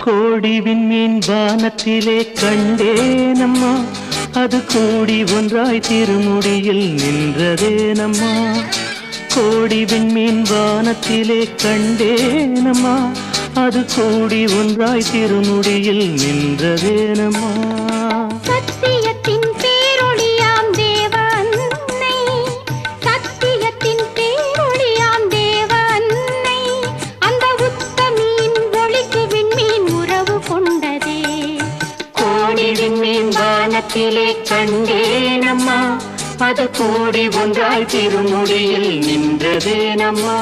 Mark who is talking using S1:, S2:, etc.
S1: கோடி விண்மீன் வானத்திலே கண்டேனம்மா, அது கூடி ஒன்றாய் திருமுடியில் நின்றதேனம்மா. கோடி விண்மீன் வானத்திலே கண்டேனம்மா, அது கூடி ஒன்றாய் திருமுடியில் நின்றதேனம்மா.
S2: சத்தியத்தின் பேரொளியாம் தேவ அன்னை, சத்தியத்தின் பேரொளியாம் தேவ அன்னை, அந்த உத்தமியின் ஒளிக்கு விண்மீன் உறவு கொண்டதே.
S1: கோடி விண்மீன் வானத்திலே கண்டேனம்மா, அது கூடி ஒன்றாய் திருமுடியில் நின்றதேனம்மா.